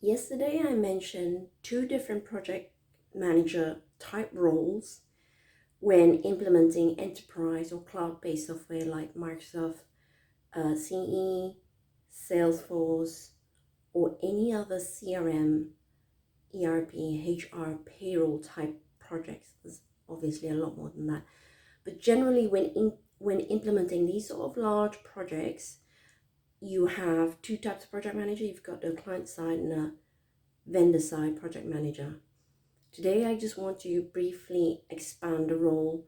Yesterday, I mentioned two different project manager type roles when implementing enterprise or cloud-based software like Microsoft CE, Salesforce, or any other CRM, ERP, HR, payroll type projects. There's obviously a lot more than that. But generally, when implementing these sort of large projects, you have two types of project manager. You've got the client side and a vendor side project manager. Today, I just want to briefly expand the role,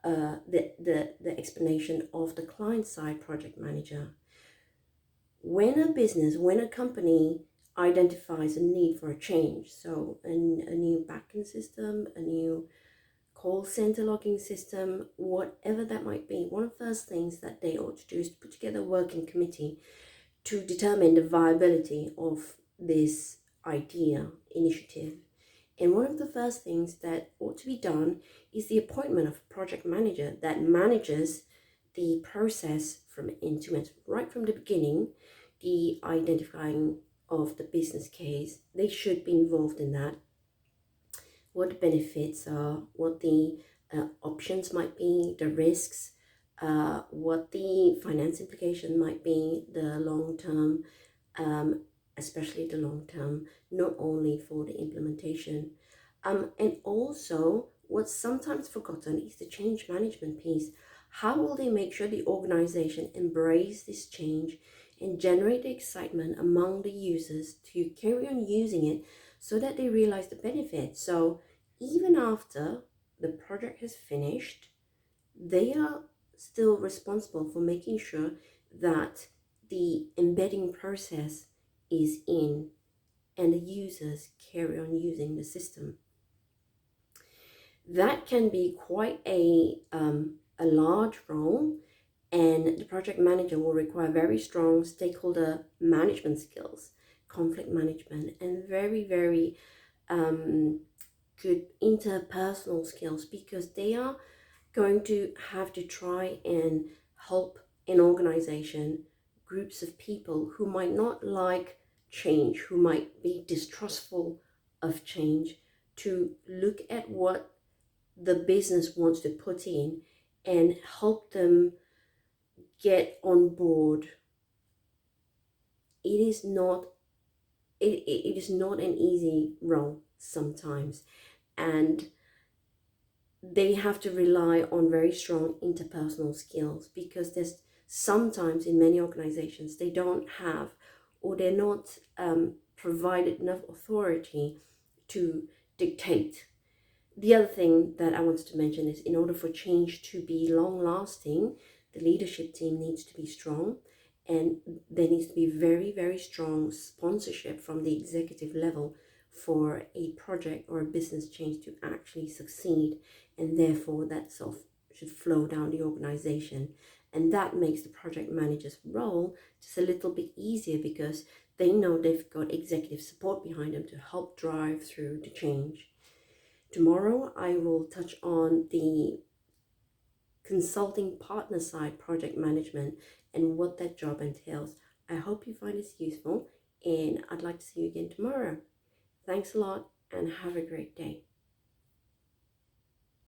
the explanation of the client side project manager. When a company identifies a need for a change, so a new backend system, a new call center logging system, whatever that might be, one of the first things that they ought to do is to put together a working committee to determine the viability of this idea, initiative. And one of the first things that ought to be done is the appointment of a project manager that manages the process from end to end, right from the beginning, the identifying of the business case. They should be involved in that, what the benefits are, what the options might be, the risks, what the finance implication might be, the long term, especially the long term, not only for the implementation. And also, what's sometimes forgotten is the change management piece. How will they make sure the organization embrace this change and generate the excitement among the users to carry on using it so that they realize the benefits? So even after the project has finished, they are still responsible for making sure that the embedding process is in and the users carry on using the system. That can be quite a large role, and the project manager will require very strong stakeholder management skills, conflict management, and very good interpersonal skills, because they are going to have to try and help an organization, groups of people who might not like change, who might be distrustful of change, to look at what the business wants to put in and help them get on board. It is not it is not an easy role sometimes, and they have to rely on very strong interpersonal skills, because there's sometimes in many organizations they don't have, or they're not provided enough authority to dictate. The other thing that I wanted to mention is, in order for change to be long lasting, the leadership team needs to be strong, and there needs to be very strong sponsorship from the executive level for a project or a business change to actually succeed, and therefore that sort of should flow down the organization. And that makes the project manager's role just a little bit easier, because they know they've got executive support behind them to help drive through the change. Tomorrow, I will touch on the consulting partner side project management and what that job entails. I hope you find this useful, and I'd like to see you again tomorrow. Thanks a lot, and have a great day.